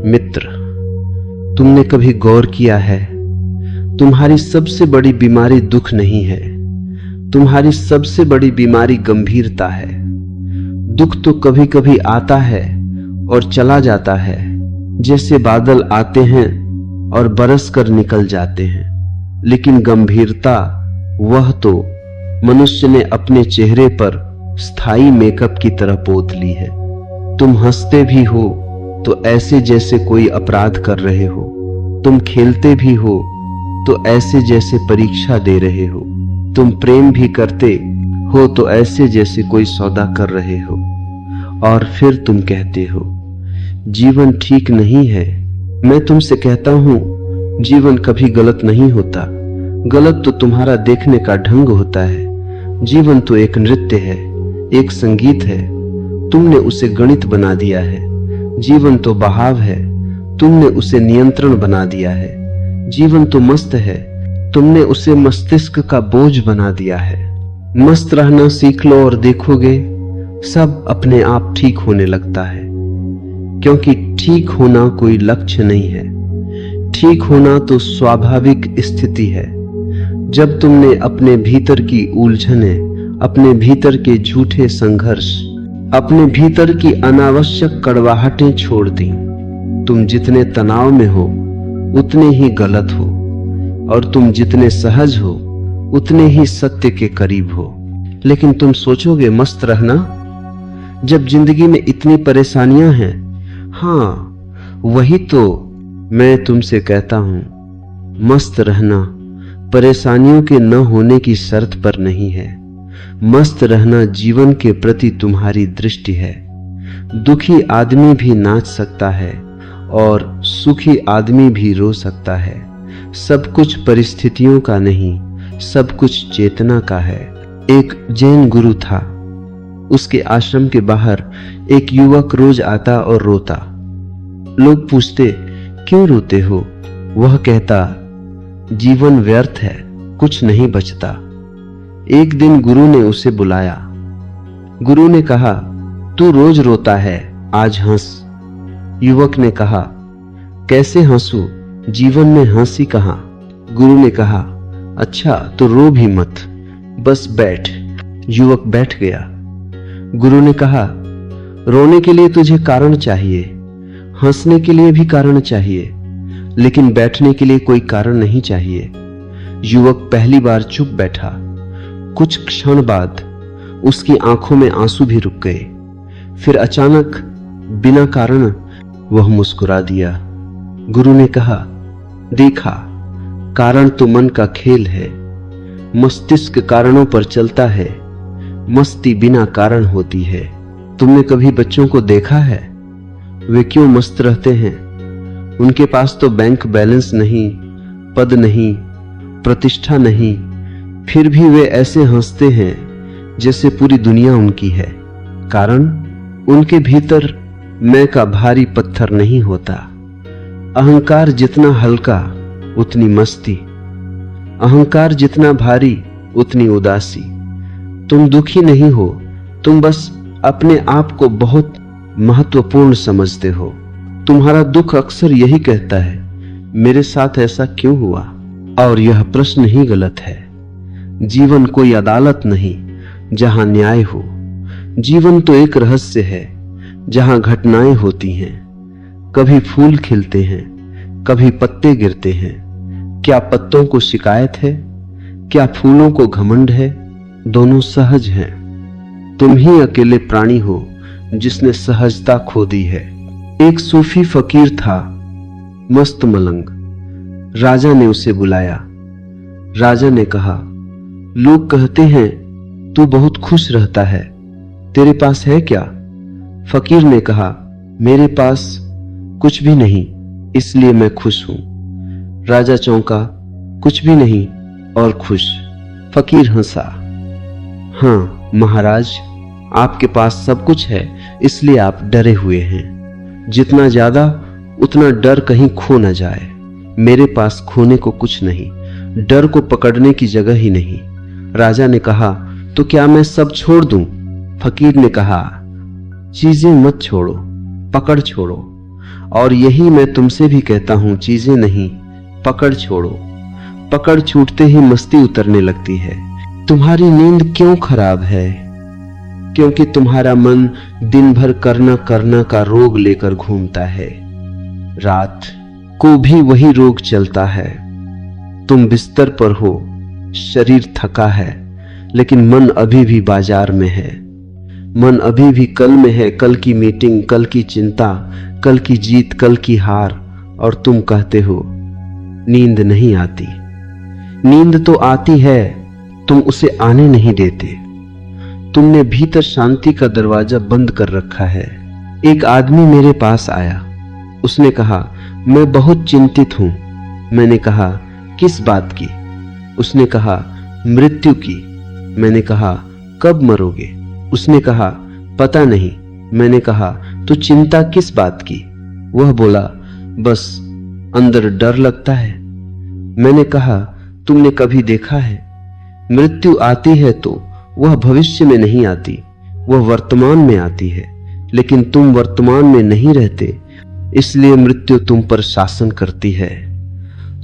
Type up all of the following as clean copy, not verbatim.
मित्र, तुमने कभी गौर किया है, तुम्हारी सबसे बड़ी बीमारी दुख नहीं है, तुम्हारी सबसे बड़ी बीमारी गंभीरता है। दुख तो कभी कभी आता है और चला जाता है, जैसे बादल आते हैं और बरस कर निकल जाते हैं, लेकिन गंभीरता वह तो मनुष्य ने अपने चेहरे पर स्थायी मेकअप की तरह पोत ली है। तुम हंसते भी हो तो ऐसे जैसे कोई अपराध कर रहे हो, तुम खेलते भी हो तो ऐसे जैसे परीक्षा दे रहे हो, तुम प्रेम भी करते हो तो ऐसे जैसे कोई सौदा कर रहे हो, और फिर तुम कहते हो जीवन ठीक नहीं है। मैं तुमसे कहता हूं, जीवन कभी गलत नहीं होता, गलत तो तुम्हारा देखने का ढंग होता है। जीवन तो एक नृत्य है, एक संगीत है, तुमने उसे गणित बना दिया है। जीवन तो बहाव है, तुमने उसे नियंत्रण बना दिया है। जीवन तो मस्त है, तुमने उसे मस्तिष्क का बोझ बना दिया है। मस्त रहना सीख लो और देखोगे सब अपने आप ठीक होने लगता है, क्योंकि ठीक होना कोई लक्ष्य नहीं है, ठीक होना तो स्वाभाविक स्थिति है। जब तुमने अपने भीतर की उलझने, अपने भीतर के झूठे संघर्ष, अपने भीतर की अनावश्यक कड़वाहटें छोड़ दी, तुम जितने तनाव में हो उतने ही गलत हो, और तुम जितने सहज हो उतने ही सत्य के करीब हो। लेकिन तुम सोचोगे मस्त रहना, जब जिंदगी में इतनी परेशानियां हैं। हाँ, वही तो मैं तुमसे कहता हूं, मस्त रहना परेशानियों के न होने की शर्त पर नहीं है। मस्त रहना जीवन के प्रति तुम्हारी दृष्टि है। दुखी आदमी भी नाच सकता है और सुखी आदमी भी रो सकता है। सब कुछ परिस्थितियों का नहीं, सब कुछ चेतना का है। एक जैन गुरु था, उसके आश्रम के बाहर एक युवक रोज आता और रोता। लोग पूछते, क्यों रोते हो? वह कहता, जीवन व्यर्थ है, कुछ नहीं बचता। एक दिन गुरु ने उसे बुलाया। गुरु ने कहा, तू रोज रोता है, आज हंस। युवक ने कहा, कैसे हंसू, जीवन में हंसी कहां? गुरु ने कहा, अच्छा तो रो भी मत, बस बैठ। युवक बैठ गया। गुरु ने कहा, रोने के लिए तुझे कारण चाहिए, हंसने के लिए भी कारण चाहिए, लेकिन बैठने के लिए कोई कारण नहीं चाहिए। युवक पहली बार चुप बैठा। कुछ क्षण बाद उसकी आंखों में आंसू भी रुक गए। फिर अचानक बिना कारण वह मुस्कुरा दिया। गुरु ने कहा, देखा, कारण तो मन का खेल है, मस्तिष्क कारणों पर चलता है, मस्ती बिना कारण होती है। तुमने कभी बच्चों को देखा है? वे क्यों मस्त रहते हैं? उनके पास तो बैंक बैलेंस नहीं, पद नहीं, प्रतिष्ठा नहीं, फिर भी वे ऐसे हंसते हैं जैसे पूरी दुनिया उनकी है। कारण उनके भीतर मैं का भारी पत्थर नहीं होता। अहंकार जितना हल्का उतनी मस्ती, अहंकार जितना भारी उतनी उदासी। तुम दुखी नहीं हो, तुम बस अपने आप को बहुत महत्वपूर्ण समझते हो। तुम्हारा दुख अक्सर यही कहता है, मेरे साथ ऐसा क्यों हुआ? और यह प्रश्न ही गलत है। जीवन कोई अदालत नहीं जहां न्याय हो। जीवन तो एक रहस्य है जहां घटनाएं होती हैं। कभी फूल खिलते हैं, कभी पत्ते गिरते हैं। क्या पत्तों को शिकायत है? क्या फूलों को घमंड है? दोनों सहज हैं। तुम ही अकेले प्राणी हो जिसने सहजता खो दी है। एक सूफी फकीर था, मस्त मलंग। राजा ने उसे बुलाया। राजा ने कहा, लोग कहते हैं तू बहुत खुश रहता है, तेरे पास है क्या? फकीर ने कहा, मेरे पास कुछ भी नहीं, इसलिए मैं खुश हूं। राजा चौंका, कुछ भी नहीं और खुश? फकीर हंसा, हाँ महाराज, आपके पास सब कुछ है, इसलिए आप डरे हुए हैं। जितना ज्यादा उतना डर कहीं खो न जाए। मेरे पास खोने को कुछ नहीं, डर को पकड़ने की जगह ही नहीं। राजा ने कहा, तो क्या मैं सब छोड़ दूं? फकीर ने कहा, चीजें मत छोड़ो, पकड़ छोड़ो। और यही मैं तुमसे भी कहता हूं, चीजें नहीं, पकड़ छोड़ो। पकड़ छूटते ही मस्ती उतरने लगती है। तुम्हारी नींद क्यों खराब है? क्योंकि तुम्हारा मन दिन भर करना करना का रोग लेकर घूमता है। रात को भी वही रोग चलता है। तुम बिस्तर पर हो, शरीर थका है, लेकिन मन अभी भी बाजार में है। मन अभी भी कल में है, कल की मीटिंग, कल की चिंता, कल की जीत, कल की हार। और तुम कहते हो नींद नहीं आती। नींद तो आती है, तुम उसे आने नहीं देते। तुमने भीतर शांति का दरवाजा बंद कर रखा है। एक आदमी मेरे पास आया। उसने कहा, मैं बहुत चिंतित हूं। मैंने कहा, किस बात की? उसने कहा, मृत्यु की। मैंने कहा, कब मरोगे? उसने कहा, पता नहीं। मैंने कहा, तो चिंता किस बात की? वह बोला, बस अंदर डर लगता है। मैंने कहा, तुमने कभी देखा है? मृत्यु आती है तो वह भविष्य में नहीं आती, वह वर्तमान में आती है। लेकिन तुम वर्तमान में नहीं रहते, इसलिए मृत्यु तुम पर शासन करती है।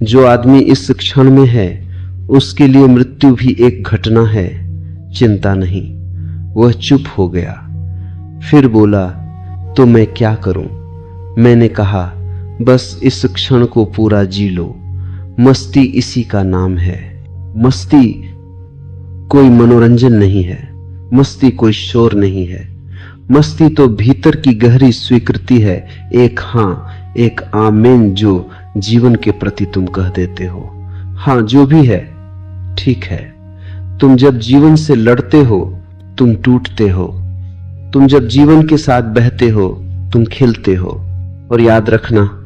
जो आदमी इस क्षण में है, उसके लिए मृत्यु भी एक घटना है, चिंता नहीं। वह चुप हो गया, फिर बोला, तो मैं क्या करूं? मैंने कहा, बस इस क्षण को पूरा जी लो। मस्ती इसी का नाम है। मस्ती कोई मनोरंजन नहीं है, मस्ती कोई शोर नहीं है। मस्ती तो भीतर की गहरी स्वीकृति है, एक हाँ, एक आमीन जो जीवन के प्रति तुम कह देते हो। हाँ, जो भी है ठीक है। तुम जब जीवन से लड़ते हो, तुम टूटते हो। तुम जब जीवन के साथ बहते हो, तुम खिलते हो। और याद रखना,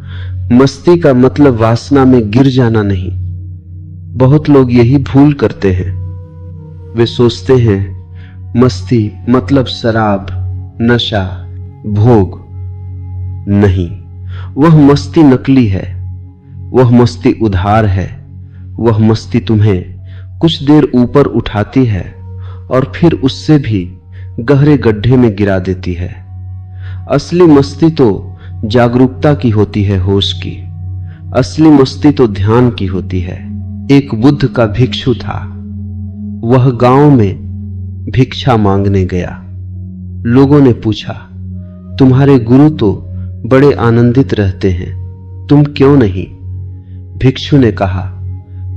मस्ती का मतलब वासना में गिर जाना नहीं। बहुत लोग यही भूल करते हैं। वे सोचते हैं मस्ती मतलब शराब, नशा, भोग। नहीं, वह मस्ती नकली है। वह मस्ती उधार है। वह मस्ती तुम्हें कुछ देर ऊपर उठाती है और फिर उससे भी गहरे गड्ढे में गिरा देती है। असली मस्ती तो जागरूकता की होती है, होश की। असली मस्ती तो ध्यान की होती है। एक बुद्ध का भिक्षु था। वह गांव में भिक्षा मांगने गया। लोगों ने पूछा, तुम्हारे गुरु तो बड़े आनंदित रहते हैं, तुम क्यों नहीं? भिक्षु ने कहा,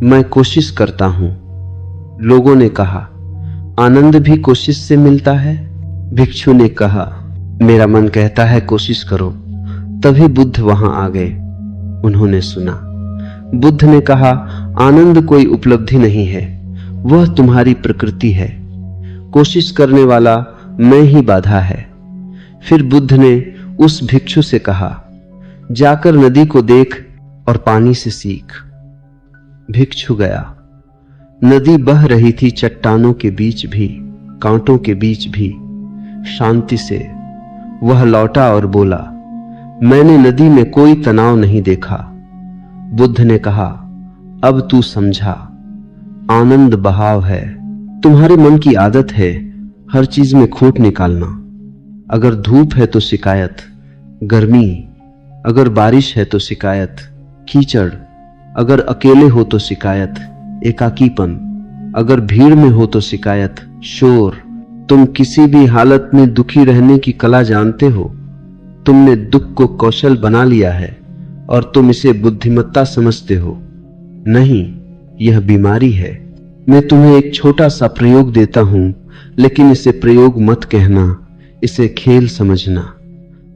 मैं कोशिश करता हूं। लोगों ने कहा, आनंद भी कोशिश से मिलता है? भिक्षु ने कहा, मेरा मन कहता है कोशिश करो। तभी बुद्ध वहां आ गए। उन्होंने सुना। बुद्ध ने कहा, आनंद कोई उपलब्धि नहीं है, वह तुम्हारी प्रकृति है। कोशिश करने वाला मैं ही बाधा है। फिर बुद्ध ने उस भिक्षु से कहा, जाकर नदी को देख और पानी से सीख। भिक्षु गया। नदी बह रही थी, चट्टानों के बीच भी, कांटों के बीच भी, शांति से। वह लौटा और बोला, मैंने नदी में कोई तनाव नहीं देखा। बुद्ध ने कहा, अब तू समझा, आनंद बहाव है। तुम्हारे मन की आदत है हर चीज में खोट निकालना। अगर धूप है तो शिकायत, गर्मी। अगर बारिश है तो शिकायत, कीचड़। अगर अकेले हो तो शिकायत, एकाकीपन। अगर भीड़ में हो तो शिकायत, शोर। तुम किसी भी हालत में दुखी रहने की कला जानते हो। तुमने दुख को कौशल बना लिया है और तुम इसे बुद्धिमत्ता समझते हो। नहीं, यह बीमारी है। मैं तुम्हें एक छोटा सा प्रयोग देता हूं, लेकिन इसे प्रयोग मत कहना, इसे खेल समझना।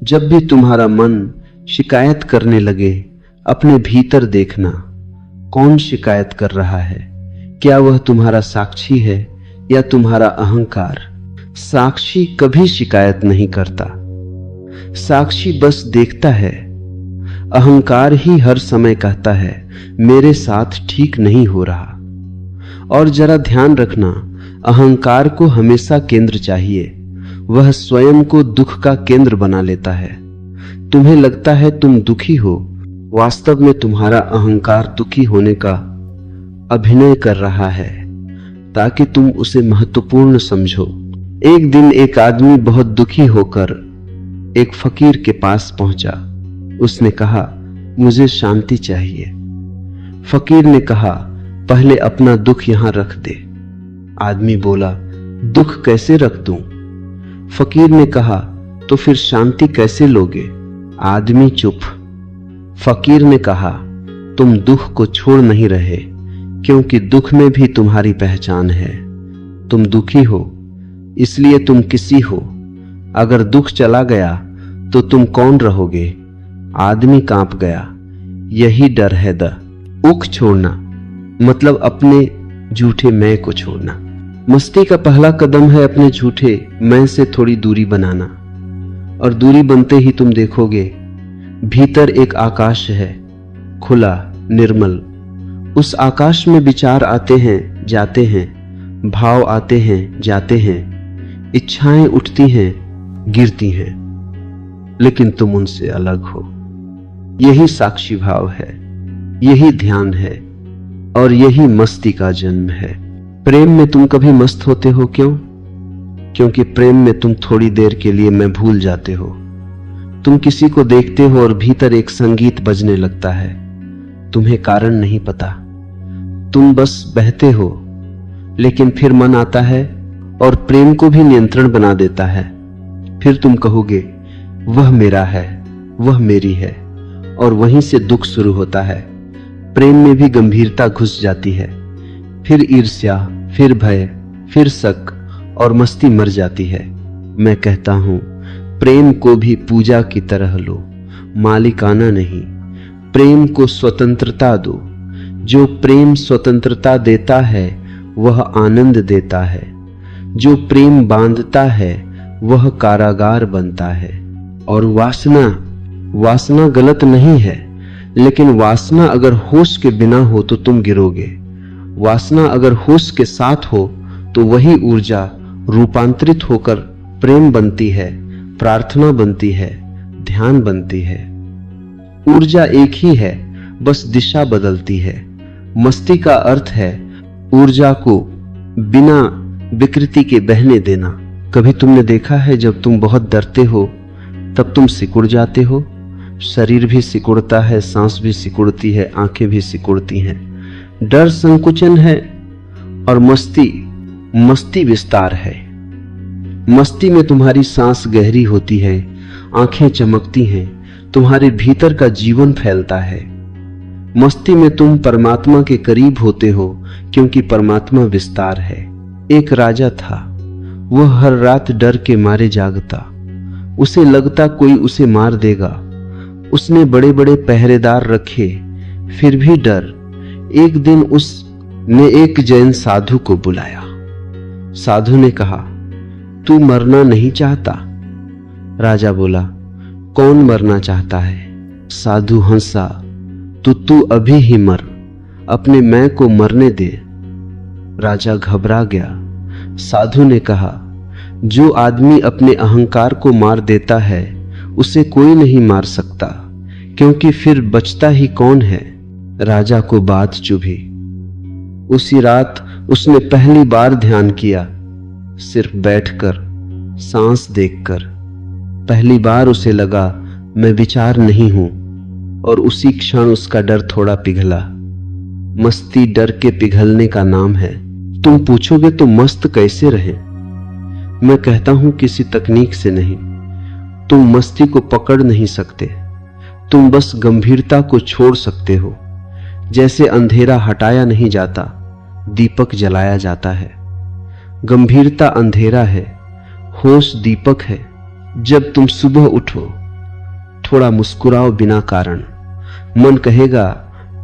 जब भी तुम्हारा मन शिकायत करने लगे, अपने भीतर देखना, कौन शिकायत कर रहा है? क्या वह तुम्हारा साक्षी है या तुम्हारा अहंकार? साक्षी कभी शिकायत नहीं करता, साक्षी बस देखता है। अहंकार ही हर समय कहता है, मेरे साथ ठीक नहीं हो रहा। और जरा ध्यान रखना, अहंकार को हमेशा केंद्र चाहिए। वह स्वयं को दुख का केंद्र बना लेता है। तुम्हें लगता है तुम दुखी हो, वास्तव में तुम्हारा अहंकार दुखी होने का अभिनय कर रहा है ताकि तुम उसे महत्वपूर्ण समझो। एक दिन एक आदमी बहुत दुखी होकर एक फकीर के पास पहुंचा। उसने कहा, मुझे शांति चाहिए। फकीर ने कहा, पहले अपना दुख यहां रख दे। आदमी बोला, दुख कैसे रख दूं? फकीर ने कहा, तो फिर शांति कैसे लोगे? आदमी चुप। फकीर ने कहा, तुम दुख को छोड़ नहीं रहे, क्योंकि दुख में भी तुम्हारी पहचान है। तुम दुखी हो, इसलिए तुम किसी हो। अगर दुख चला गया तो तुम कौन रहोगे? आदमी कांप गया। यही डर है उख छोड़ना, मतलब अपने झूठे मैं को छोड़ना। मस्ती का पहला कदम है अपने झूठे मैं से थोड़ी दूरी बनाना, और दूरी बनते ही तुम देखोगे भीतर एक आकाश है, खुला, निर्मल। उस आकाश में विचार आते हैं, जाते हैं, भाव आते हैं, जाते हैं, इच्छाएं उठती हैं, गिरती हैं, लेकिन तुम उनसे अलग हो। यही साक्षी भाव है, यही ध्यान है, और यही मस्ती का जन्म है। प्रेम में तुम कभी मस्त होते हो, क्यों? क्योंकि प्रेम में तुम थोड़ी देर के लिए मैं भूल जाते हो। तुम किसी को देखते हो और भीतर एक संगीत बजने लगता है। तुम्हें कारण नहीं पता, तुम बस बहते हो, लेकिन फिर मन आता है और प्रेम को भी नियंत्रण बना देता है। फिर तुम कहोगे, वह मेरा है, वह मेरी है, और वहीं से दुख शुरू होता है। प्रेम में भी गंभीरता घुस जाती है, फिर ईर्ष्या, फिर भय, फिर शक, और मस्ती मर जाती है। मैं कहता हूं, प्रेम को भी पूजा की तरह लो, मालिकाना नहीं। प्रेम को स्वतंत्रता दो। जो प्रेम स्वतंत्रता देता है वह आनंद देता है। जो प्रेम बांधता है वह कारागार बनता है। और वासना गलत नहीं है, लेकिन वासना अगर होश के बिना हो तो तुम गिरोगे। वासना अगर होश के साथ हो तो वही ऊर्जा रूपांतरित होकर प्रेम बनती है, प्रार्थना बनती है, ध्यान बनती है। ऊर्जा एक ही है, बस दिशा बदलती है। मस्ती का अर्थ है ऊर्जा को बिना विकृति के बहने देना। कभी तुमने देखा है जब तुम बहुत डरते हो तब तुम सिकुड़ जाते हो? शरीर भी सिकुड़ता है, सांस भी सिकुड़ती है, आंखें भी सिकुड़ती हैं। डर संकुचन है और मस्ती विस्तार है। मस्ती में तुम्हारी सांस गहरी होती है, आंखें चमकती हैं, तुम्हारे भीतर का जीवन फैलता है। मस्ती में तुम परमात्मा के करीब होते हो, क्योंकि परमात्मा विस्तार है। एक राजा था, वह हर रात डर के मारे जागता। उसे लगता कोई उसे मार देगा। उसने बड़े बड़े पहरेदार रखे, फिर भी डर। एक दिन उसने एक जैन साधु को बुलाया। साधु ने कहा, तू मरना नहीं चाहता? राजा बोला, कौन मरना चाहता है? साधु हंसा, तू अभी ही मर, अपने मैं को मरने दे। राजा घबरा गया। साधु ने कहा, जो आदमी अपने अहंकार को मार देता है उसे कोई नहीं मार सकता, क्योंकि फिर बचता ही कौन है? राजा को बात चुभी। उसी रात उसने पहली बार ध्यान किया, सिर्फ बैठकर, सांस देखकर। पहली बार उसे लगा मैं विचार नहीं हूं, और उसी क्षण उसका डर थोड़ा पिघला। मस्ती डर के पिघलने का नाम है। तुम पूछोगे तो मस्त कैसे रहे? मैं कहता हूं किसी तकनीक से नहीं। तुम मस्ती को पकड़ नहीं सकते, तुम बस गंभीरता को छोड़ सकते हो। जैसे अंधेरा हटाया नहीं जाता, दीपक जलाया जाता है। गंभीरता अंधेरा है, होश दीपक है। जब तुम सुबह उठो, थोड़ा मुस्कुराओ बिना कारण। मन कहेगा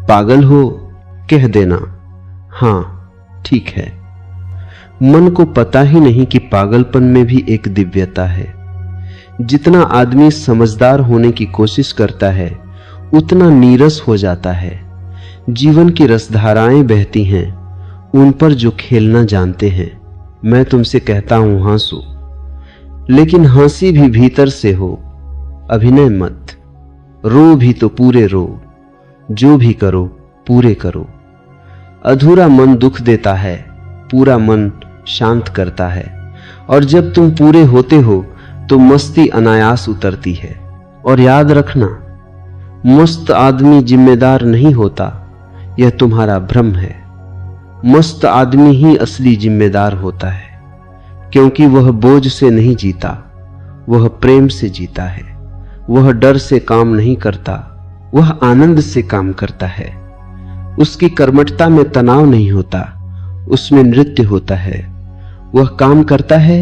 पागल हो, कह देना हां ठीक है। मन को पता ही नहीं कि पागलपन में भी एक दिव्यता है। जितना आदमी समझदार होने की कोशिश करता है उतना नीरस हो जाता है। जीवन की रसधाराएं बहती हैं उन पर जो खेलना जानते हैं। मैं तुमसे कहता हूं हंसो, लेकिन हंसी भी भीतर से हो, अभिनय मत। रो भी तो पूरे रो, जो भी करो पूरे करो। अधूरा मन दुख देता है, पूरा मन शांत करता है। और जब तुम पूरे होते हो तो मस्ती अनायास उतरती है। और याद रखना, मस्त आदमी जिम्मेदार नहीं होता, यह तुम्हारा भ्रम है। मस्त आदमी ही असली जिम्मेदार होता है, क्योंकि वह बोझ से नहीं जीता, वह प्रेम से जीता है। वह डर से काम नहीं करता, वह आनंद से काम करता है। उसकी कर्मठता में तनाव नहीं होता, उसमें नृत्य होता है। वह काम करता है,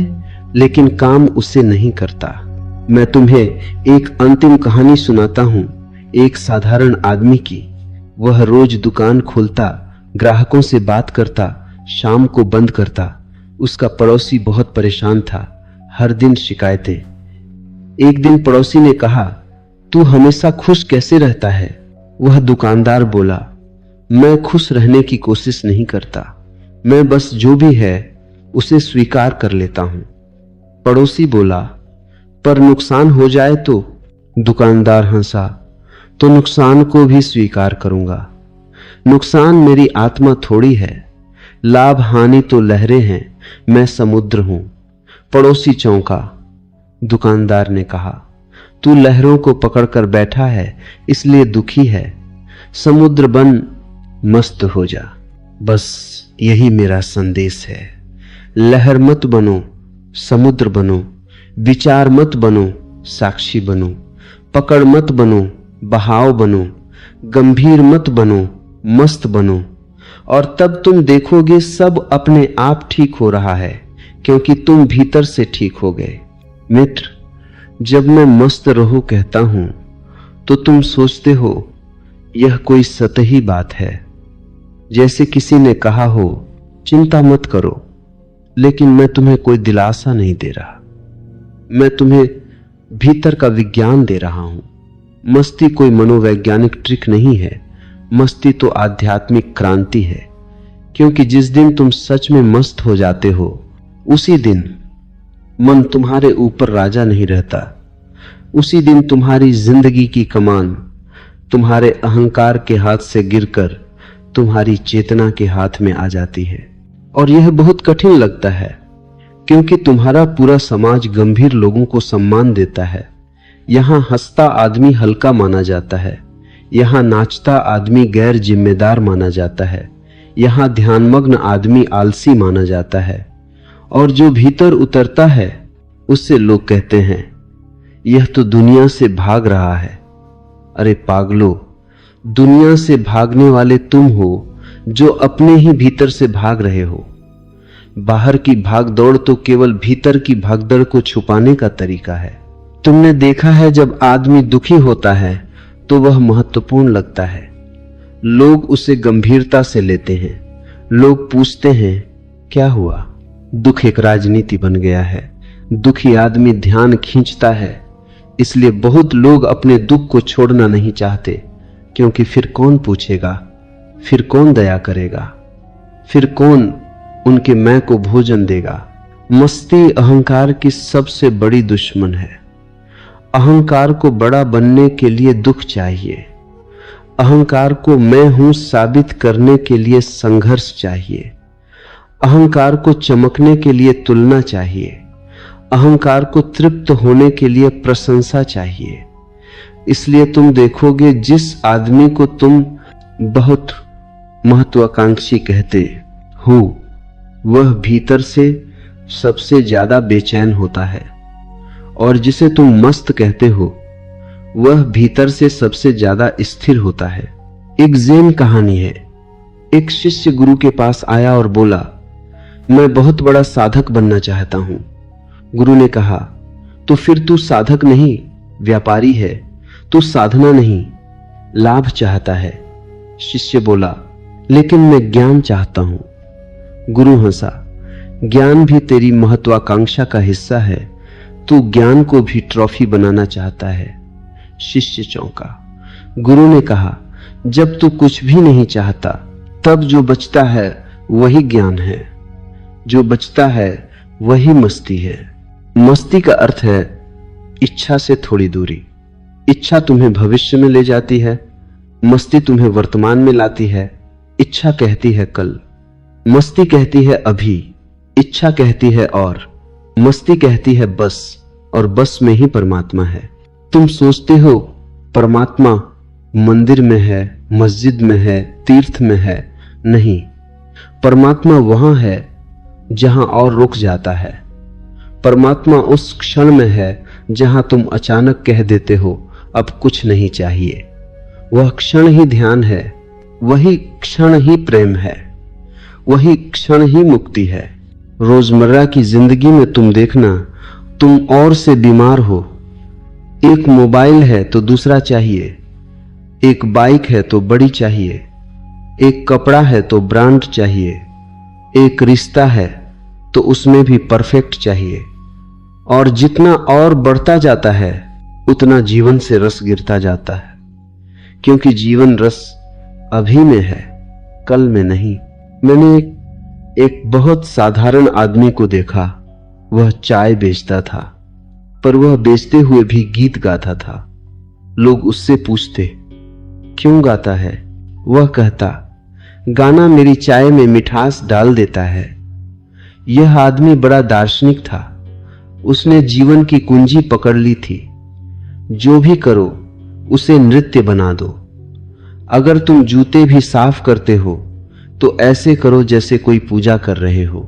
लेकिन काम उसे नहीं करता। मैं तुम्हें एक अंतिम कहानी सुनाता हूं, एक साधारण आदमी की। वह रोज दुकान खोलता, ग्राहकों से बात करता, शाम को बंद करता। उसका पड़ोसी बहुत परेशान था, हर दिन शिकायतें। एक दिन पड़ोसी ने कहा, तू हमेशा खुश कैसे रहता है? वह दुकानदार बोला, मैं खुश रहने की कोशिश नहीं करता, मैं बस जो भी है उसे स्वीकार कर लेता हूं। पड़ोसी बोला, पर नुकसान हो जाए तो? दुकानदार हंसा, तो नुकसान को भी स्वीकार करूंगा। नुकसान मेरी आत्मा थोड़ी है, लाभ हानि तो लहरें हैं, मैं समुद्र हूं। पड़ोसी चौंका। दुकानदार ने कहा, तू लहरों को पकड़कर बैठा है, इसलिए दुखी है। समुद्र बन, मस्त हो जा। बस यही मेरा संदेश है। लहर मत बनो, समुद्र बनो। विचार मत बनो, साक्षी बनो। पकड़ मत बनो, बहाव बनो। गंभीर मत बनो, मस्त बनो। और तब तुम देखोगे सब अपने आप ठीक हो रहा है, क्योंकि तुम भीतर से ठीक हो गए। मित्र, जब मैं मस्त रहो कहता हूं तो तुम सोचते हो यह कोई सतही बात है, जैसे किसी ने कहा हो चिंता मत करो। लेकिन मैं तुम्हें कोई दिलासा नहीं दे रहा, मैं तुम्हें भीतर का विज्ञान दे रहा हूं। मस्ती कोई मनोवैज्ञानिक ट्रिक नहीं है, मस्ती तो आध्यात्मिक क्रांति है। क्योंकि जिस दिन तुम सच में मस्त हो जाते हो, उसी दिन मन तुम्हारे ऊपर राजा नहीं रहता। उसी दिन तुम्हारी जिंदगी की कमान तुम्हारे अहंकार के हाथ से गिरकर तुम्हारी चेतना के हाथ में आ जाती है। और यह बहुत कठिन लगता है, क्योंकि तुम्हारा पूरा समाज गंभीर लोगों को सम्मान देता है। यहां हंसता आदमी हल्का माना जाता है, यहां नाचता आदमी गैर जिम्मेदार माना जाता है, यहां ध्यानमग्न आदमी आलसी माना जाता है। और जो भीतर उतरता है उससे लोग कहते हैं, यह तो दुनिया से भाग रहा है। अरे पागलो, दुनिया से भागने वाले तुम हो, जो अपने ही भीतर से भाग रहे हो। बाहर की भागदौड़ तो केवल भीतर की भागदौड़ को छुपाने का तरीका है। तुमने देखा है, जब आदमी दुखी होता है तो वह महत्वपूर्ण लगता है। लोग उसे गंभीरता से लेते हैं। लोग पूछते हैं, क्या हुआ? दुख एक राजनीति बन गया है। दुखी आदमी ध्यान खींचता है, इसलिए बहुत लोग अपने दुख को छोड़ना नहीं चाहते, क्योंकि फिर कौन पूछेगा, फिर कौन दया करेगा, फिर कौन उनके मैं को भोजन देगा। मस्ती अहंकार की सबसे बड़ी दुश्मन है। अहंकार को बड़ा बनने के लिए दुख चाहिए। अहंकार को मैं हूं साबित करने के लिए संघर्ष चाहिए। अहंकार को चमकने के लिए तुलना चाहिए। अहंकार को तृप्त होने के लिए प्रशंसा चाहिए। इसलिए तुम देखोगे, जिस आदमी को तुम बहुत महत्वाकांक्षी कहते हो, वह भीतर से सबसे ज्यादा बेचैन होता है। और जिसे तुम मस्त कहते हो, वह भीतर से सबसे ज्यादा स्थिर होता है। एक ज़ेन कहानी है। एक शिष्य गुरु के पास आया और बोला, मैं बहुत बड़ा साधक बनना चाहता हूं। गुरु ने कहा, तो फिर तू साधक नहीं, व्यापारी है। तू साधना नहीं, लाभ चाहता है। शिष्य बोला, लेकिन मैं ज्ञान चाहता हूं। गुरु हंसा, ज्ञान भी तेरी महत्वाकांक्षा का हिस्सा है। तू ज्ञान को भी ट्रॉफी बनाना चाहता है। शिष्य चौंका। गुरु ने कहा, जब तू कुछ भी नहीं चाहता, तब जो बचता है वही ज्ञान है। जो बचता है वही मस्ती है। मस्ती का अर्थ है इच्छा से थोड़ी दूरी। इच्छा तुम्हें भविष्य में ले जाती है, मस्ती तुम्हें वर्तमान में लाती है। इच्छा कहती है कल, मस्ती कहती है अभी। इच्छा कहती है और मस्ती कहती है बस, और बस में ही परमात्मा है। तुम सोचते हो परमात्मा मंदिर में है, मस्जिद में है, तीर्थ में है, नहीं। परमात्मा वहां है जहां और रुक जाता है। परमात्मा उस क्षण में है जहां तुम अचानक कह देते हो अब कुछ नहीं चाहिए। वह क्षण ही ध्यान है, वही क्षण ही प्रेम है, वही क्षण ही मुक्ति है। रोजमर्रा की जिंदगी में तुम देखना, तुम और से बीमार हो। एक मोबाइल है तो दूसरा चाहिए, एक बाइक है तो बड़ी चाहिए, एक कपड़ा है तो ब्रांड चाहिए, एक रिश्ता है तो उसमें भी परफेक्ट चाहिए। और जितना और बढ़ता जाता है उतना जीवन से रस गिरता जाता है, क्योंकि जीवन रस अभी में है, कल में नहीं। मैंने एक बहुत साधारण आदमी को देखा। वह चाय बेचता था, पर वह बेचते हुए भी गीत गाता था। लोग उससे पूछते, क्यों गाता है? वह कहता, गाना मेरी चाय में मिठास डाल देता है। यह आदमी बड़ा दार्शनिक था। उसने जीवन की कुंजी पकड़ ली थी। जो भी करो उसे नृत्य बना दो। अगर तुम जूते भी साफ करते हो तो ऐसे करो जैसे कोई पूजा कर रहे हो।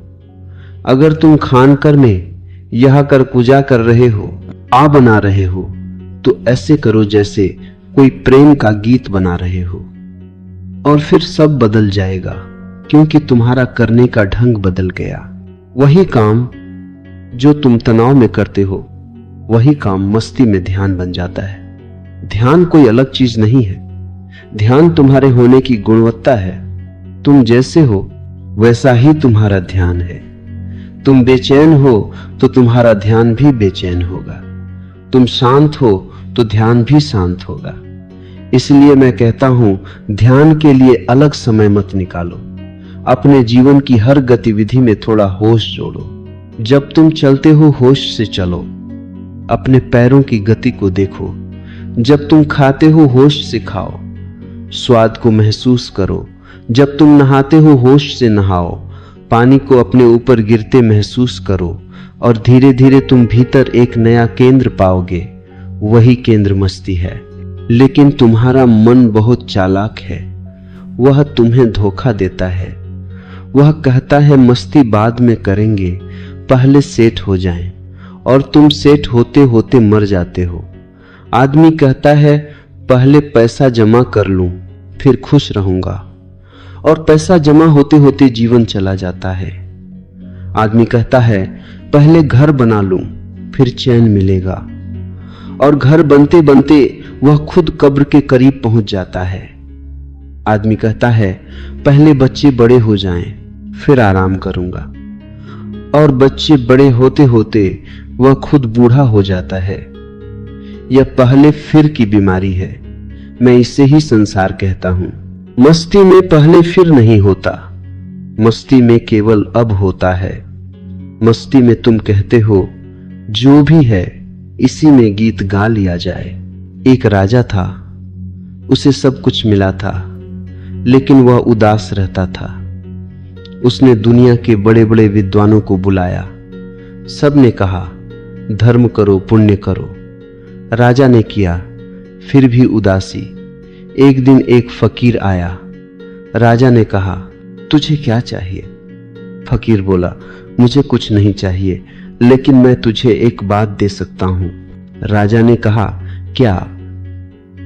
अगर तुम खानकर में यह कर पूजा कर रहे हो, आ बना रहे हो, तो ऐसे करो जैसे कोई प्रेम का गीत बना रहे हो। और फिर सब बदल जाएगा, क्योंकि तुम्हारा करने का ढंग बदल गया। वही काम जो तुम तनाव में करते हो, वही काम मस्ती में ध्यान बन जाता है। ध्यान कोई अलग चीज नहीं है। ध्यान तुम्हारे होने की गुणवत्ता है। तुम जैसे हो वैसा ही तुम्हारा ध्यान है। तुम बेचैन हो तो तुम्हारा ध्यान भी बेचैन होगा। तुम शांत हो तो ध्यान भी शांत होगा। इसलिए मैं कहता हूं, ध्यान के लिए अलग समय मत निकालो। अपने जीवन की हर गतिविधि में थोड़ा होश जोड़ो। जब तुम चलते हो, होश से चलो। अपने पैरों की गति को देखो। जब तुम खाते हो, होश से खाओ। स्वाद को महसूस करो। जब तुम नहाते हो, होश से नहाओ। पानी को अपने ऊपर गिरते महसूस करो और धीरे धीरे तुम भीतर एक नया केंद्र पाओगे। वही केंद्र मस्ती है। लेकिन तुम्हारा मन बहुत चालाक है। वह तुम्हें धोखा देता है। वह कहता है मस्ती बाद में करेंगे, पहले सेट हो जाएं, और तुम सेट होते होते मर जाते हो। आदमी कहता है पहले पैसा जमा कर लूं, फिर खुश रहूंगा, और पैसा जमा होते होते जीवन चला जाता है। आदमी कहता है पहले घर बना लूं, फिर चैन मिलेगा, और घर बनते बनते वह खुद कब्र के करीब पहुंच जाता है। आदमी कहता है पहले बच्चे बड़े हो जाएं, फिर आराम करूंगा, और बच्चे बड़े होते होते वह खुद बूढ़ा हो जाता है। यह पहले फिर की बीमारी है। मैं इसे ही संसार कहता हूं। मस्ती में पहले फिर नहीं होता। मस्ती में केवल अब होता है। मस्ती में तुम कहते हो जो भी है इसी में गीत गा लिया जाए। एक राजा था, उसे सब कुछ मिला था, लेकिन वह उदास रहता था। उसने दुनिया के बड़े बड़े विद्वानों को बुलाया। सब ने कहा धर्म करो, पुण्य करो। राजा ने किया, फिर भी उदासी। एक दिन एक फकीर आया। राजा ने कहा तुझे क्या चाहिए? फकीर बोला मुझे कुछ नहीं चाहिए, लेकिन मैं तुझे एक बात दे सकता हूं। राजा ने कहा क्या?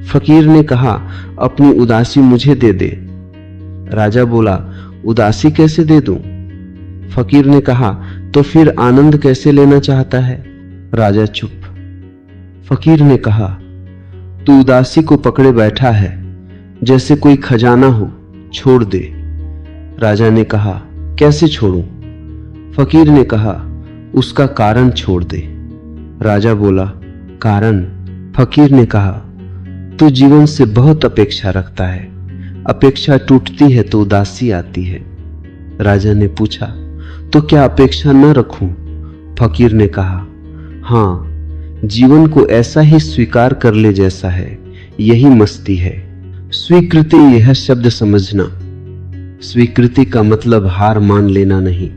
फकीर ने कहा अपनी उदासी मुझे दे दे। राजा बोला उदासी कैसे दे दूं? फकीर ने कहा तो फिर आनंद कैसे लेना चाहता है? राजा चुप। फकीर ने कहा तू उदासी को पकड़े बैठा है, जैसे कोई खजाना हो, छोड़ दे। राजा ने कहा कैसे छोड़ूं? फकीर ने कहा उसका कारण छोड़ दे। राजा बोला कारण? फकीर ने कहा तू जीवन से बहुत अपेक्षा रखता है, अपेक्षा टूटती है तो उदासी आती है। राजा ने पूछा तो क्या अपेक्षा न रखूं? फकीर ने कहा हां, जीवन को ऐसा ही स्वीकार कर ले जैसा है, यही मस्ती है। स्वीकृति यह शब्द समझना। स्वीकृति का मतलब हार मान लेना नहीं।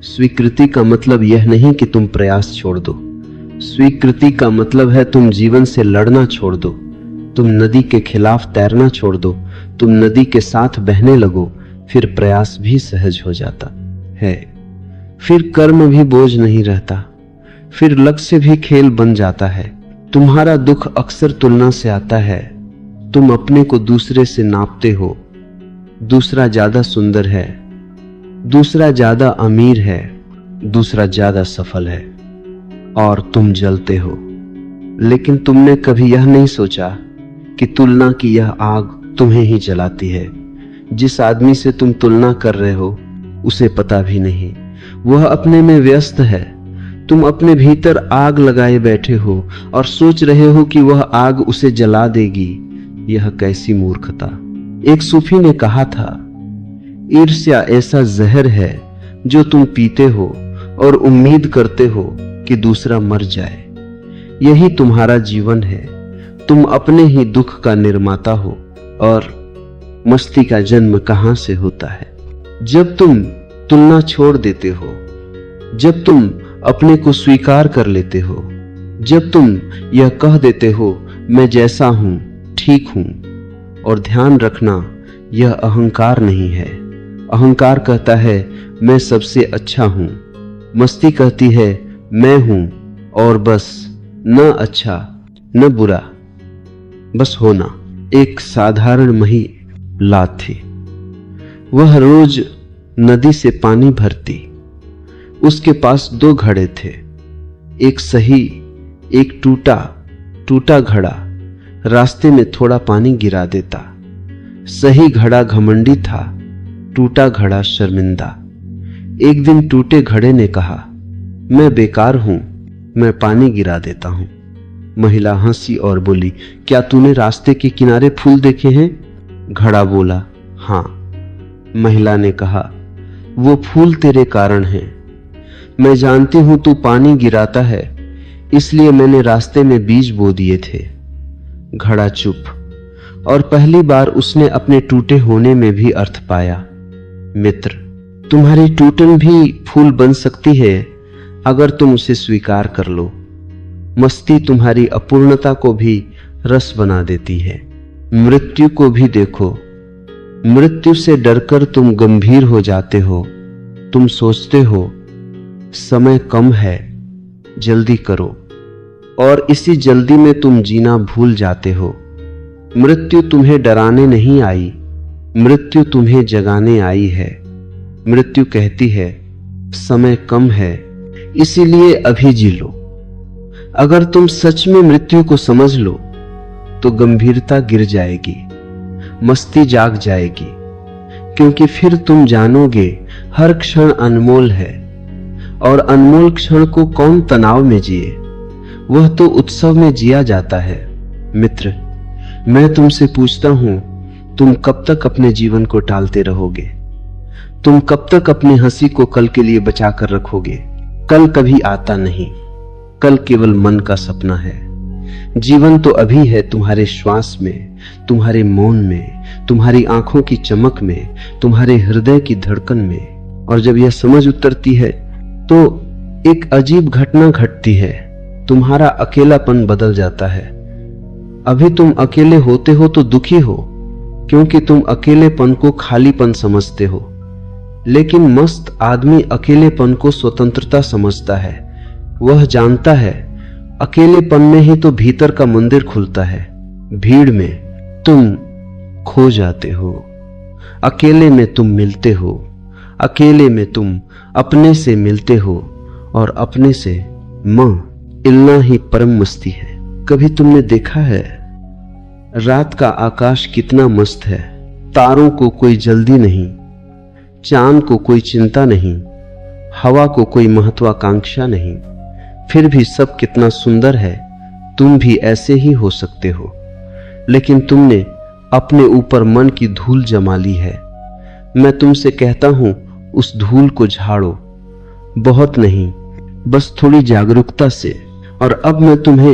स्वीकृति का मतलब यह नहीं कि तुम प्रयास छोड़ दो। स्वीकृति का मतलब है तुम जीवन से लड़ना छोड़ दो। तुम नदी के खिलाफ तैरना छोड़ दो, तुम नदी के साथ बहने लगो, फिर प्रयास भी सहज हो जाता है, फिर कर्म भी बोझ नहीं रहता, फिर लक्ष्य भी खेल बन जाता है। तुम्हारा दुख अक्सर तुलना से आता है। तुम अपने को दूसरे से नापते हो, दूसरा ज्यादा सुंदर है, दूसरा ज्यादा अमीर है, दूसरा ज्यादा सफल है, और तुम जलते हो। लेकिन तुमने कभी यह नहीं सोचा कि तुलना की यह आग तुम्हें ही जलाती है। जिस आदमी से तुम तुलना कर रहे हो उसे पता भी नहीं, वह अपने में व्यस्त है। तुम अपने भीतर आग लगाए बैठे हो और सोच रहे हो कि वह आग उसे जला देगी। यह कैसी मूर्खता। एक सूफी ने कहा था, ईर्ष्या ऐसा जहर है जो तुम पीते हो और उम्मीद करते हो कि दूसरा मर जाए। यही तुम्हारा जीवन है। तुम अपने ही दुख का निर्माता हो। और मस्ती का जन्म कहां से होता है? जब तुम तुलना छोड़ देते हो, जब तुम अपने को स्वीकार कर लेते हो, जब तुम यह कह देते हो मैं जैसा हूं ठीक हूं। और ध्यान रखना, यह अहंकार नहीं है। अहंकार कहता है मैं सबसे अच्छा हूं। मस्ती कहती है मैं हूं और बस, न अच्छा न बुरा, बस होना। एक साधारण महिला थी। वह रोज नदी से पानी भरती। उसके पास 2 घड़े थे, एक सही, एक टूटा घड़ा रास्ते में थोड़ा पानी गिरा देता। सही घड़ा घमंडी था, टूटा घड़ा शर्मिंदा। एक दिन टूटे घड़े ने कहा, मैं बेकार हूं, मैं पानी गिरा देता हूं। महिला हंसी और बोली, क्या तूने रास्ते के किनारे फूल देखे हैं? घड़ा बोला, हां। महिला ने कहा, वो फूल तेरे कारण हैं। मैं जानती हूं तू पानी गिराता है, इसलिए मैंने रास्ते में बीज बो दिए थे। घड़ा चुप। और पहली बार उसने अपने टूटे होने में भी अर्थ पाया। मित्र, तुम्हारी टूटन भी फूल बन सकती है अगर तुम उसे स्वीकार कर लो। मस्ती तुम्हारी अपूर्णता को भी रस बना देती है। मृत्यु को भी देखो। मृत्यु से डरकर तुम गंभीर हो जाते हो। तुम सोचते हो समय कम है, जल्दी करो, और इसी जल्दी में तुम जीना भूल जाते हो। मृत्यु तुम्हें डराने नहीं आई, मृत्यु तुम्हें जगाने आई है। मृत्यु कहती है समय कम है, इसीलिए अभी जी लो। अगर तुम सच में मृत्यु को समझ लो तो गंभीरता गिर जाएगी, मस्ती जाग जाएगी, क्योंकि फिर तुम जानोगे हर क्षण अनमोल है। और अनमोल क्षण को कौन तनाव में जिए, वह तो उत्सव में जिया जाता है। मित्र, मैं तुमसे पूछता हूं, तुम कब तक अपने जीवन को टालते रहोगे? तुम कब तक अपनी हंसी को कल के लिए बचा कर रखोगे? कल कभी आता नहीं, कल केवल मन का सपना है। जीवन तो अभी है, तुम्हारे श्वास में, तुम्हारे मौन में, तुम्हारी आंखों की चमक में, तुम्हारे हृदय की धड़कन में। और जब यह समझ उतरती है तो एक अजीब घटना घटती है, तुम्हारा अकेलापन बदल जाता है। अभी तुम अकेले होते हो तो दुखी हो, क्योंकि तुम अकेलेपन को खालीपन समझते हो। लेकिन मस्त आदमी अकेलेपन को स्वतंत्रता समझता है। वह जानता है अकेलेपन में ही तो भीतर का मंदिर खुलता है। भीड़ में तुम खो जाते हो, अकेले में तुम मिलते हो, अकेले में तुम अपने से मिलते हो, और अपने से मिलना ही परम मस्ती है। कभी तुमने देखा है रात का आकाश कितना मस्त है? तारों को कोई जल्दी नहीं, चांद को कोई चिंता नहीं, हवा को कोई महत्वाकांक्षा नहीं, फिर भी सब कितना सुंदर है। तुम भी ऐसे ही हो सकते हो, लेकिन तुमने अपने ऊपर मन की धूल जमा ली है। मैं तुमसे कहता हूं, उस धूल को झाड़ो, बहुत नहीं, बस थोड़ी जागरूकता से। और अब मैं तुम्हें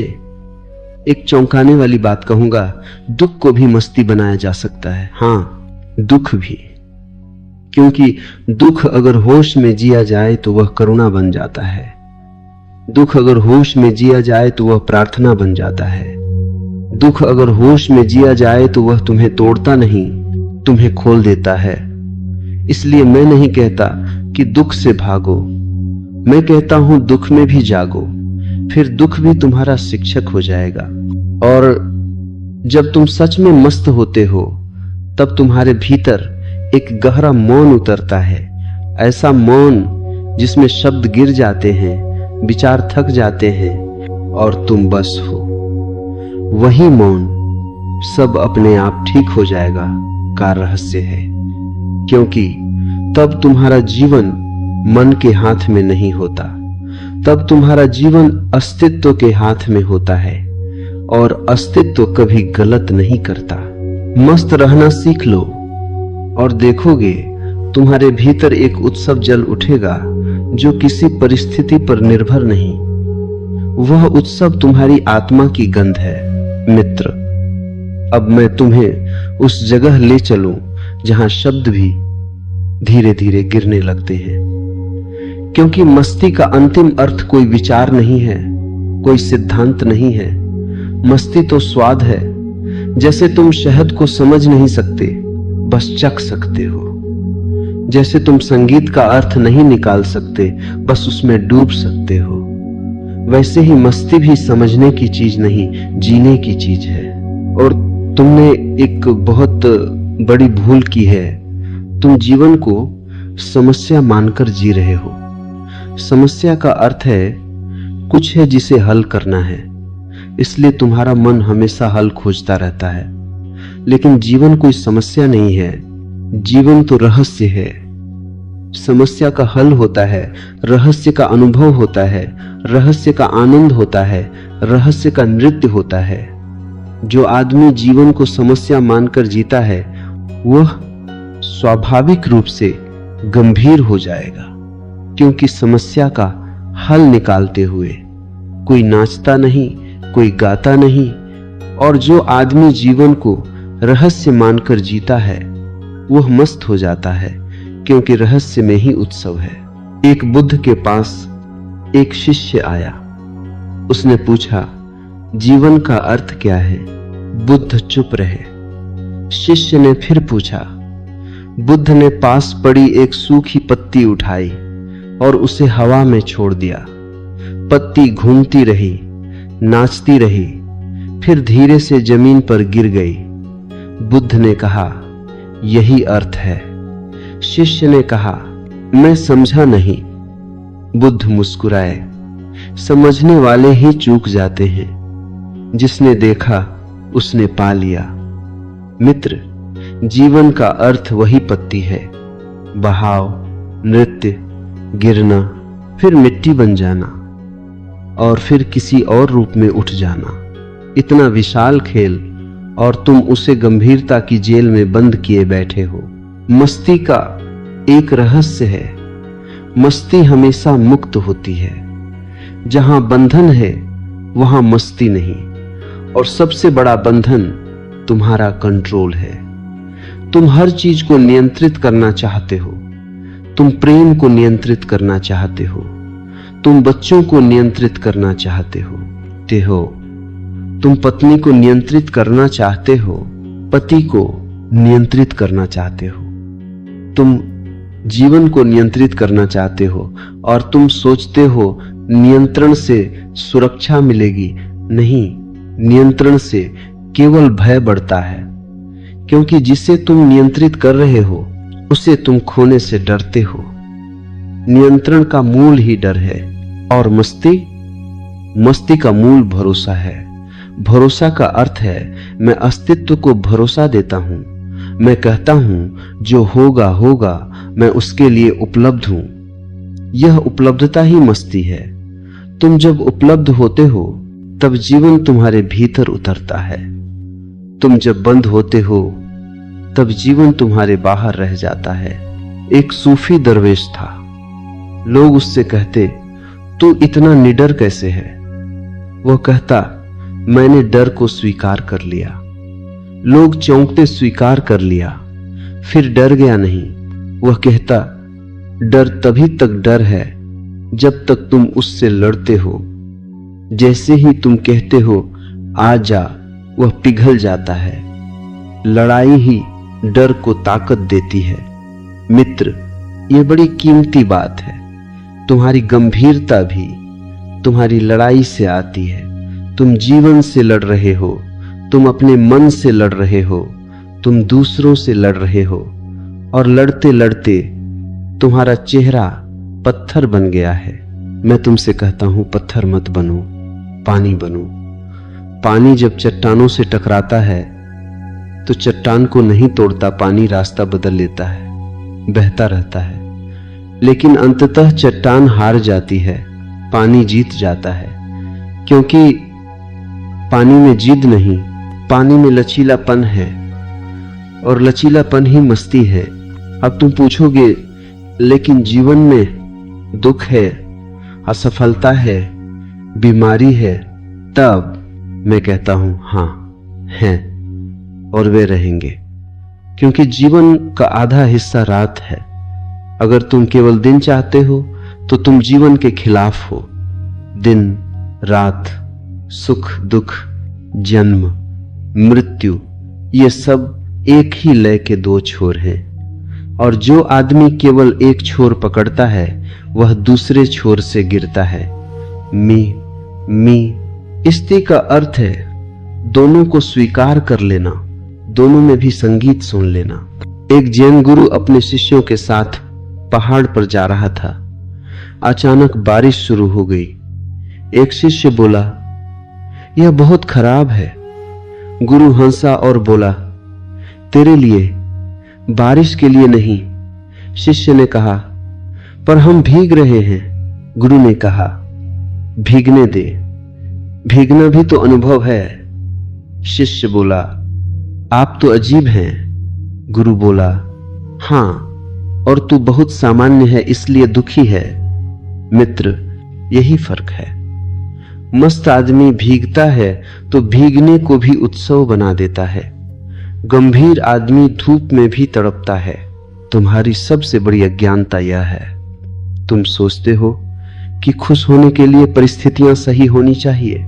एक चौंकाने वाली बात कहूंगा, दुख को भी मस्ती बनाया जा सकता है। हां, दुख भी, क्योंकि दुख अगर होश में जिया जाए तो वह करुणा बन जाता है। दुख अगर होश में जिया जाए तो वह प्रार्थना बन जाता है। दुख अगर होश में जिया जाए तो वह तुम्हें तोड़ता नहीं, तुम्हें खोल देता है। इसलिए मैं नहीं कहता कि दुख से भागो, मैं कहता हूं दुख में भी जागो, फिर दुख भी तुम्हारा शिक्षक हो जाएगा। और जब तुम सच में मस्त होते हो तब तुम्हारे भीतर एक गहरा मौन उतरता है, ऐसा मौन जिसमें शब्द गिर जाते हैं, विचार थक जाते हैं और तुम बस हो। वही मौन सब अपने आप ठीक हो जाएगा का रहस्य है, क्योंकि तब तुम्हारा जीवन मन के हाथ में नहीं होता, तब तुम्हारा जीवन अस्तित्व के हाथ में होता है, और अस्तित्व कभी गलत नहीं करता। मस्त रहना सीख लो और देखोगे तुम्हारे भीतर एक उत्सव जल उठेगा जो किसी परिस्थिति पर निर्भर नहीं। वह उत्सव तुम्हारी आत्मा की गंध है। मित्र, अब मैं तुम्हें उस जगह ले चलूं जहां शब्द भी धीरे धीरे गिरने लगते हैं, क्योंकि मस्ती का अंतिम अर्थ कोई विचार नहीं है, कोई सिद्धांत नहीं है। मस्ती तो स्वाद है। जैसे तुम शहद को समझ नहीं सकते, बस चख सकते हो। जैसे तुम संगीत का अर्थ नहीं निकाल सकते, बस उसमें डूब सकते हो, वैसे ही मस्ती भी समझने की चीज नहीं, जीने की चीज है। और तुमने एक बहुत बड़ी भूल की है। तुम जीवन को समस्या मानकर जी रहे हो। समस्या का अर्थ है कुछ है जिसे हल करना है, इसलिए तुम्हारा मन हमेशा हल खोजता रहता है। लेकिन जीवन कोई समस्या नहीं है, जीवन तो रहस्य है। समस्या का हल होता है, रहस्य का अनुभव होता है, रहस्य का आनंद होता है, रहस्य का नृत्य होता है। जो आदमी जीवन को समस्या मानकर जीता है वह स्वाभाविक रूप से गंभीर हो जाएगा, क्योंकि समस्या का हल निकालते हुए कोई नाचता नहीं, कोई गाता नहीं। और जो आदमी जीवन को रहस्य मानकर जीता है वह मस्त हो जाता है, क्योंकि रहस्य में ही उत्सव है। एक बुद्ध के पास एक शिष्य आया। उसने पूछा, जीवन का अर्थ क्या है? बुद्ध चुप रहे। शिष्य ने फिर पूछा। बुद्ध ने पास पड़ी एक सूखी पत्ती उठाई और उसे हवा में छोड़ दिया। पत्ती घूमती रही, नाचती रही, फिर धीरे से जमीन पर गिर गई। बुद्ध ने कहा, यही अर्थ है। शिष्य ने कहा, मैं समझा नहीं। बुद्ध मुस्कुराए। समझने वाले ही चूक जाते हैं, जिसने देखा उसने पा लिया। मित्र, जीवन का अर्थ वही पत्ती है, बहाव, नृत्य, गिरना, फिर मिट्टी बन जाना और फिर किसी और रूप में उठ जाना। इतना विशाल खेल और तुम उसे गंभीरता की जेल में बंद किए बैठे हो। मस्ती का एक रहस्य है, मस्ती हमेशा मुक्त होती है। जहां बंधन है वहां मस्ती नहीं, और सबसे बड़ा बंधन तुम्हारा कंट्रोल है। तुम हर चीज को नियंत्रित करना चाहते हो। तुम प्रेम को नियंत्रित करना चाहते हो, तुम बच्चों को नियंत्रित करना चाहते हो, तुम पत्नी को नियंत्रित करना चाहते हो, पति को नियंत्रित करना चाहते हो, तुम जीवन को नियंत्रित करना चाहते हो, और तुम सोचते हो नियंत्रण से सुरक्षा मिलेगी। नहीं, नियंत्रण से केवल भय बढ़ता है, क्योंकि जिसे तुम नियंत्रित कर रहे हो उसे तुम खोने से डरते हो। नियंत्रण का मूल ही डर है, और मस्ती का मूल भरोसा है। भरोसा का अर्थ है मैं अस्तित्व को भरोसा देता हूं। मैं कहता हूं जो होगा होगा, मैं उसके लिए उपलब्ध हूं। यह उपलब्धता ही मस्ती है। तुम जब उपलब्ध होते हो तब जीवन तुम्हारे भीतर उतरता है। तुम जब बंद होते हो तब जीवन तुम्हारे बाहर रह जाता है। एक सूफी दरवेश था। लोग उससे कहते, तू इतना निडर कैसे है? वह कहता, मैंने डर को स्वीकार कर लिया। लोग चौंकते, स्वीकार कर लिया, फिर डर गया नहीं। वह कहता, डर तभी तक डर है जब तक तुम उससे लड़ते हो। जैसे ही तुम कहते हो आ जा, वह पिघल जाता है। लड़ाई ही डर को ताकत देती है। मित्र, यह बड़ी कीमती बात है। तुम्हारी गंभीरता भी तुम्हारी लड़ाई से आती है। तुम जीवन से लड़ रहे हो, तुम अपने मन से लड़ रहे हो, तुम दूसरों से लड़ रहे हो, और लड़ते लड़ते तुम्हारा चेहरा पत्थर बन गया है। मैं तुमसे कहता हूं, पत्थर मत बनो, पानी बनो। पानी जब चट्टानों से टकराता है तो चट्टान को नहीं तोड़ता, पानी रास्ता बदल लेता है, बहता रहता है। लेकिन अंततः चट्टान हार जाती है, पानी जीत जाता है। क्योंकि पानी में जिद नहीं, पानी में लचीलापन है, और लचीलापन ही मस्ती है। अब तुम पूछोगे, लेकिन जीवन में दुख है, असफलता है, बीमारी है। तब मैं कहता हूं, हां हैं, और वे रहेंगे। क्योंकि जीवन का आधा हिस्सा रात है। अगर तुम केवल दिन चाहते हो तो तुम जीवन के खिलाफ हो। दिन रात, सुख दुख, जन्म मृत्यु, ये सब एक ही लय के दो छोर हैं। और जो आदमी केवल एक छोर पकड़ता है वह दूसरे छोर से गिरता है। मी इस्ती का अर्थ है दोनों को स्वीकार कर लेना, दोनों में भी संगीत सुन लेना। एक जैन गुरु अपने शिष्यों के साथ पहाड़ पर जा रहा था। अचानक बारिश शुरू हो गई। एक शिष्य बोला, यह बहुत खराब है। गुरु हंसा और बोला, तेरे लिए, बारिश के लिए नहीं। शिष्य ने कहा, पर हम भीग रहे हैं। गुरु ने कहा, भीगने दे, भीगना भी तो अनुभव है। शिष्य बोला, आप तो अजीब हैं। गुरु बोला, हां, और तू बहुत सामान्य है, इसलिए दुखी है। मित्र, यही फर्क है। मस्त आदमी भीगता है तो भीगने को भी उत्सव बना देता है। गंभीर आदमी धूप में भी तड़पता है। तुम्हारी सबसे बड़ी अज्ञानता यह है, तुम सोचते हो कि खुश होने के लिए परिस्थितियां सही होनी चाहिए।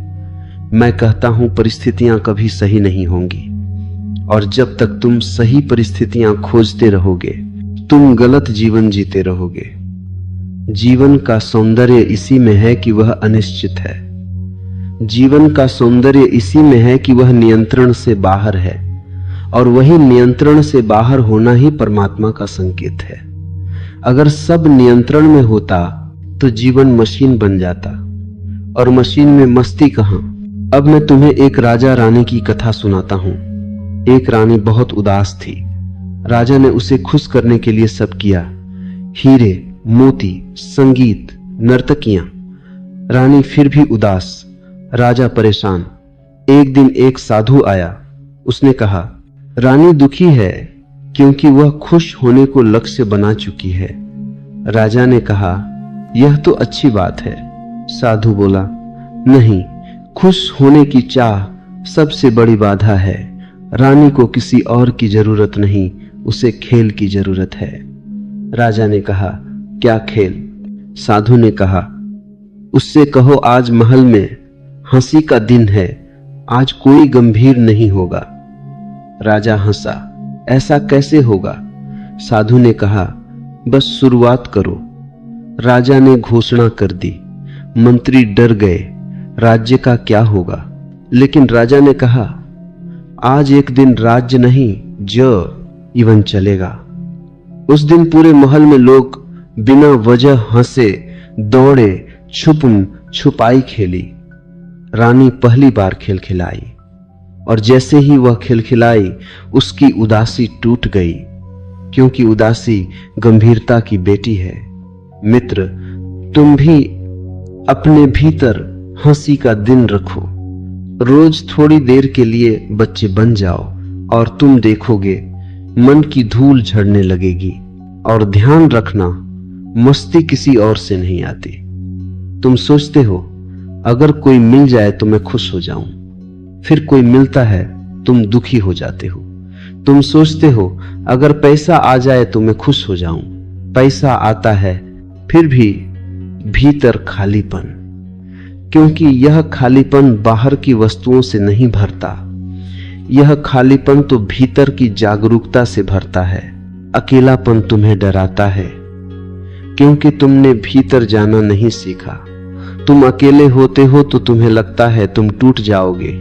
मैं कहता हूं, परिस्थितियां कभी सही नहीं होंगी, और जब तक तुम सही परिस्थितियां खोजते रहोगे तुम गलत जीवन जीते रहोगे। जीवन का सौंदर्य इसी में है कि वह अनिश्चित है। जीवन का सौंदर्य इसी में है कि वह नियंत्रण से बाहर है, और वही नियंत्रण से बाहर होना ही परमात्मा का संकेत है। अगर सब नियंत्रण में होता तो जीवन मशीन बन जाता, और मशीन में मस्ती कहां। अब मैं तुम्हें एक राजा रानी की कथा सुनाता हूं। एक रानी बहुत उदास थी। राजा ने उसे खुश करने के लिए सब किया, हीरे मोती, संगीत, नर्तकियां। रानी फिर भी उदास, राजा परेशान। एक दिन एक साधु आया। उसने कहा, रानी दुखी है क्योंकि वह खुश होने को लक्ष्य बना चुकी है। राजा ने कहा, यह तो अच्छी बात है। साधु बोला, नहीं, खुश होने की चाह सबसे बड़ी बाधा है। रानी को किसी और की जरूरत नहीं, उसे खेल की जरूरत है। राजा ने कहा, क्या खेल? साधु ने कहा, उससे कहो आज महल में हंसी का दिन है, आज कोई गंभीर नहीं होगा। राजा हंसा, ऐसा कैसे होगा? साधु ने कहा, बस शुरुआत करो। राजा ने घोषणा कर दी। मंत्री डर गए, राज्य का क्या होगा? लेकिन राजा ने कहा, आज एक दिन राज्य नहीं, जीवन चलेगा। उस दिन पूरे महल में लोग बिना वजह हंसे, दौड़े, छुपन छुपाई खेली। रानी पहली बार खिलखिलाई, और जैसे ही वह खिलखिलाई उसकी उदासी टूट गई, क्योंकि उदासी गंभीरता की बेटी है। मित्र, तुम भी अपने भीतर हंसी का दिन रखो। रोज थोड़ी देर के लिए बच्चे बन जाओ, और तुम देखोगे मन की धूल झड़ने लगेगी। और ध्यान रखना, मस्ती किसी और से नहीं आती। तुम सोचते हो अगर कोई मिल जाए तो मैं खुश हो जाऊं, फिर कोई मिलता है तुम दुखी हो जाते हो। तुम सोचते हो अगर पैसा आ जाए तो मैं खुश हो जाऊं, पैसा आता है फिर भी भीतर खालीपन, क्योंकि यह खालीपन बाहर की वस्तुओं से नहीं भरता, यह खालीपन तो भीतर की जागरूकता से भरता है। अकेलापन तुम्हें डराता है क्योंकि तुमने भीतर जाना नहीं सीखा। तुम अकेले होते हो तो तुम्हें लगता है तुम टूट जाओगे,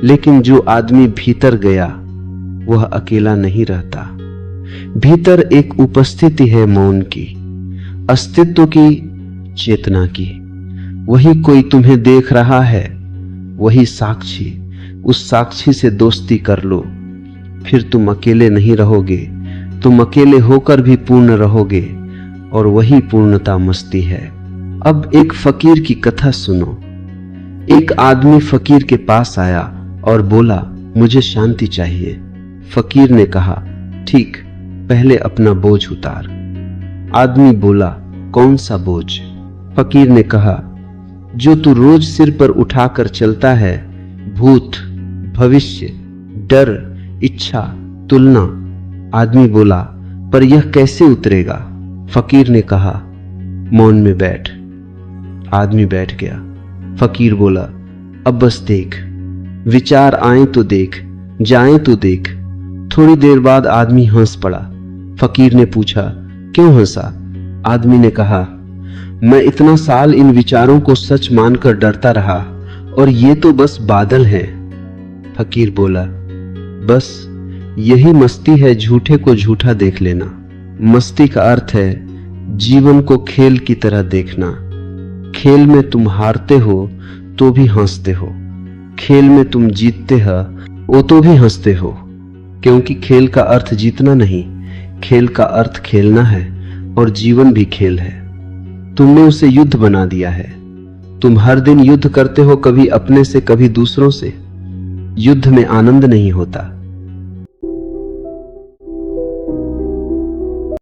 लेकिन जो आदमी भीतर गया वह अकेला नहीं रहता। भीतर एक उपस्थिति है मौन की, अस्तित्व की, चेतना की। वही कोई तुम्हें देख रहा है, वही साक्षी। उस साक्षी से दोस्ती कर लो, फिर तुम अकेले नहीं रहोगे। तुम अकेले होकर भी पूर्ण रहोगे, और वही पूर्णता मस्ती है। अब एक फकीर की कथा सुनो। एक आदमी फकीर के पास आया और बोला, मुझे शांति चाहिए। फकीर ने कहा, ठीक, पहले अपना बोझ उतार। आदमी बोला, कौन सा बोझ? फकीर ने कहा, जो तू रोज सिर पर उठाकर चलता है, भूत, भविष्य, डर, इच्छा, तुलना। आदमी बोला, पर यह कैसे उतरेगा? फकीर ने कहा, मौन में बैठ। आदमी बैठ गया। फकीर बोला, अब बस देख, विचार आए तो देख, जाए तो देख। थोड़ी देर बाद आदमी हंस पड़ा। फकीर ने पूछा, क्यों हंसा? आदमी ने कहा, मैं इतना साल इन विचारों को सच मानकर डरता रहा, और ये तो बस बादल हैं। फकीर बोला, बस यही मस्ती है, झूठे को झूठा देख लेना। मस्ती का अर्थ है जीवन को खेल की तरह देखना। खेल में तुम हारते हो तो भी हंसते हो, खेल में तुम जीतते हो वो तो भी हंसते हो, क्योंकि खेल का अर्थ जीतना नहीं, खेल का अर्थ खेलना है, और जीवन भी खेल है। तुमने उसे युद्ध बना दिया है। तुम हर दिन युद्ध करते हो, कभी अपने से कभी दूसरों से। युद्ध में आनंद नहीं होता,